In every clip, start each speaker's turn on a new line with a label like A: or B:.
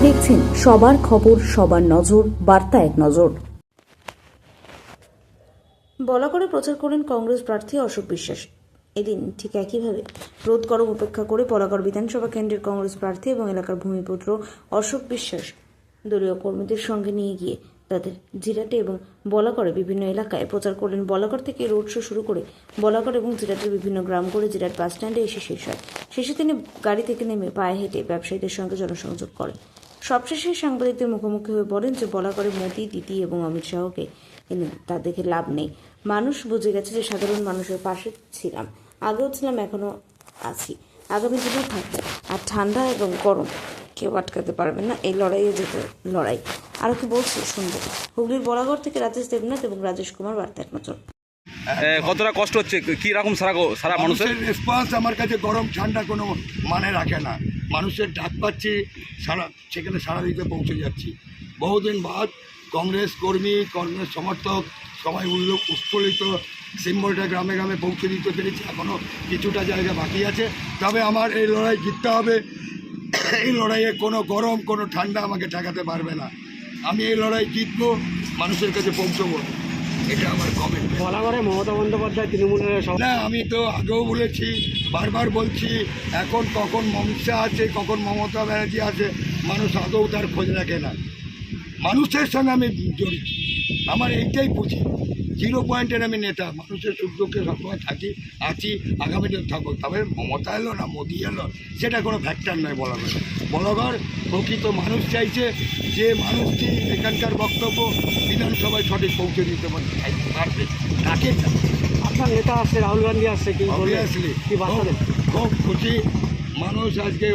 A: দেখছেন সবার খবর, সবার নজর, বার্তা এক নজর। বলাগড়ে প্রচার করেন কংগ্রেস প্রার্থী অশোক বিশ্বাস। এদিন ঠিক একইভাবে রোদ গরম উপেক্ষা করে বলাগড় বিধানসভা কেন্দ্রের কংগ্রেস প্রার্থী এবং এলাকার ভূমিপুত্র অশোক বিশ্বাস দলীয় কর্মীদের সঙ্গে নিয়ে গিয়ে তাদের জিরাটে এবং বলাগড়ে বিভিন্ন এলাকায় প্রচার করলেন। বলাগড় থেকে রোড শো শুরু করে বলাগড় এবং জিরাটের বিভিন্ন গ্রাম করে জিরাট বাস স্ট্যান্ডে এসে শেষ হয়। শেষে তিনি গাড়ি থেকে নেমে পায়ে হেঁটে ব্যবসায়ীদের সঙ্গে জনসংযোগ করেন। সবশেষে সাংবাদিকদের মুখোমুখি হয়ে বলেন যে বলাগড়ে মোদি, দিদি এবং অমিত শাহকে এনে তা দেখে লাভ নেই। মানুষ বুঝে গেছে যে সাধারণ মানুষের পাশে ছিলাম, আগেও ছিলাম, এখনো আছি, আগামী দিনেও থাকবে। আর ঠান্ডা এবং গরম কেউ আটকাতে পারবেন না, এই লড়াইয়ে যেতে লড়াই। আরও কি বলছে শুনবো। হুগলির বলাগড় থেকে রাজেশ দেবনাথ এবং রাজেশ কুমার, বার্তা এক নজর।
B: কতটা কষ্ট হচ্ছে, কি রকম সারা মানুষের
C: রেসপন্স আমার কাছে গরম ঠান্ডা কোনো মানে রাখে না। মানুষের ডাক পাচ্ছি, সেখানে সারা দিতে পৌঁছে যাচ্ছি। বহুদিন বাদ কংগ্রেস কর্মী, কংগ্রেস সমর্থক সবাই উৎফুল্লিত, সিম্বলটা গ্রামে গ্রামে পৌঁছে দিতে পেরেছি। এখনও কিছুটা জায়গা বাকি আছে, তবে আমার এই লড়াই জিততে হবে। এই লড়াইয়ে কোনো গরম কোনো ঠান্ডা আমাকে ঠেকাতে পারবে না। আমি এই লড়াই জিতবো, মানুষের কাছে পৌঁছবো, এটা আমার কমেন্ট।
D: বলাগড়ে মমতা বন্দ্যোপাধ্যায় তৃণমূলের
C: না, আমি তো আগেও বলেছি, বারবার বলছি, এখন কখন মমতা আছে, কখন মমতা ব্যানার্জি আছে, মানুষ আদৌ তার খোঁজ রাখে না। মানুষের সঙ্গে আমি জড়িত, আমার এইটাই বুঝি। 0 পয়েন্টের আমি নেতা, মানুষের সুখ দুঃখে সবসময় থাকি, আছি, আগামী দিন থাকবো। তবে মমতা এলো না মোদি এলো সেটা কোনো ফ্যাক্টর নয়। বলাগড় প্রকৃত মানুষ চাইছে যে মানুষটি এখানকার বক্তব্য বিধানসভায় সঠিক পৌঁছে দিতে পারবে, তাকে চাই।
D: আপনার নেতা আসছে, রাহুল গান্ধী আসছে,
C: অবভিয়াসলি
D: কি বার্তা দেন?
C: খুব খুশি মানুষ আজকে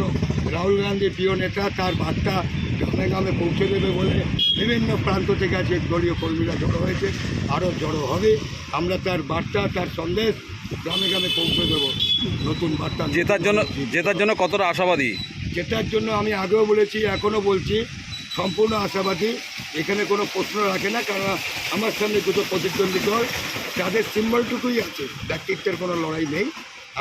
C: রাহুল গান্ধী প্রিয় নেতা, তার বার্তা গ্রামে গ্রামে পৌঁছে দেবে বলে বিভিন্ন প্রান্ত থেকে আজকে দলীয় কর্মীরা জড়ো হয়েছে, আরও জড়ো হবে। আমরা তার বার্তা, তার সন্দেশ গ্রামে গ্রামে পৌঁছে দেবো। নতুন বার্তা
B: জেতার জন্য কতটা আশাবাদী?
C: যেটার জন্য আমি আগেও বলেছি, এখনও বলছি, সম্পূর্ণ আশাবাদী। এখানে কোনো প্রশ্ন রাখে না, কারণ আমার সামনে দুটো প্রতিদ্বন্দ্বী দল, তাদের সিম্বলটুকুই আছে, ব্যক্তিত্বের কোনো লড়াই নেই।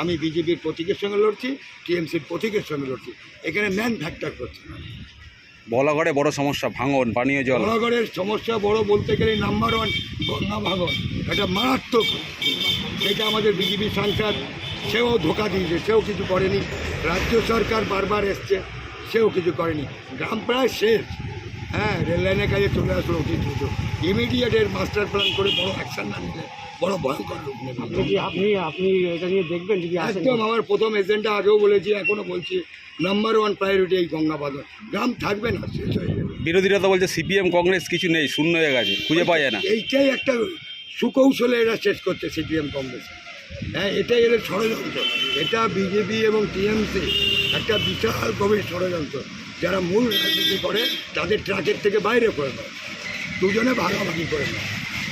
C: আমি বিজেপির প্রতীকের সঙ্গে লড়ছি, টিএমসির প্রতীকের সঙ্গে লড়ছি, এখানে ম্যান ফ্যাক্টর করছে না।
B: বলাগড়ে বড় সমস্যা ভাঙন, পানীয় জল।
C: বলাগড়ের সমস্যা বড় বলতে গেলে নাম্বার 1 গঙ্গা ভাঙন, এটা মারাত্মক। সেটা আমাদের বিজেপি সাংসদ, সেও ধোকা দিয়েছে, সেও কিছু করেনি। রাজ্য সরকার বারবার এসছে, সেও কিছু করেনি। গ্রাম প্রায় শেষ, হ্যাঁ, রেললাইনের কাজে চলে আসলো উচিত হতো। ইমিডিয়েট এর মাস্টার প্ল্যান করে বড় অ্যাকশন না নিলে বড় ভয়ঙ্কর রূপ নেবে।
D: আপনি এটা নিয়ে দেখবেন যদি আসেন?
C: একদম আমার প্রথম এজেন্ডা, আগেও বলেছি, এখনও বলছি, নাম্বার 1 প্রায়োরিটি এই গঙ্গা বাঁধন। গ্রাম থাকবে না, শেষ হয়ে যাবে।
B: বিরোধীরা তো বলছে সিপিএম কংগ্রেস কিছু নেই, শূন্য হয়ে গেছে, খুঁজে পাওয়া যায় না।
C: এইটাই একটা সুকৌশলে এরা শেষ করছে সিপিএম কংগ্রেস। হ্যাঁ, এটাই এদের ষড়যন্ত্র। এটা বিজেপি এবং টিএমসি একটা বিশাল গভীর ষড়যন্ত্র। যারা মূল রাজনীতি করে তাদের ট্র্যাকের থেকে বাইরে করে দেয়, দুজনে ভাগাভাগি করে নেয়।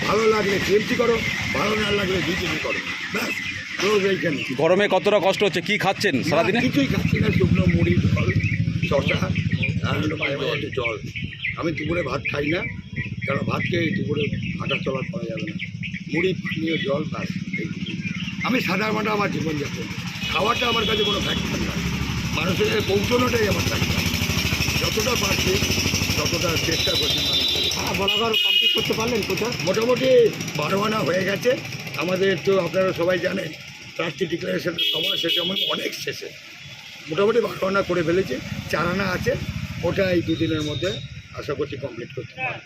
C: ভালো লাগলে টিএমসি করো, ভালো না লাগলে বিজেপি করো, ব্যাস। এইখানে
B: গরমে কতটা কষ্ট হচ্ছে, কি খাচ্ছেন সারাদিনে?
C: কিছুই খাচ্ছি না, শুকনো মুড়ি, জল, শশা আর একটু জল। আমি দুপুরে ভাত খাই না, কারণ ভাত খেয়ে দুপুরে হাঁটা চলা করা যাবে না। মুড়ি, পানীয় জল, ব্যাস। আমি সাধারণত আমার জীবনযাপন, খাওয়াটা আমার কাছে কোনো ফ্যাক্টর না, মানুষের কাছে পৌঁছানোটাই আমার ফ্যাক্টর। যতটা পারছি ততটা চেষ্টা করছি মানুষের।
D: বলাগড় কমপ্লিট করতে পারলেন প্রচার?
C: মোটামুটি 12 আনা হয়ে গেছে। আমাদের তো আপনারা সবাই জানেন প্রার্থী ডিক্লারেশনের সময় সেটা আমার অনেক শেষে, মোটামুটি 12 আনা করে ফেলেছে। 4 আনা আছে, ওটা এই 2 দিনের মধ্যে আশা করছি কমপ্লিট করতে পারবো।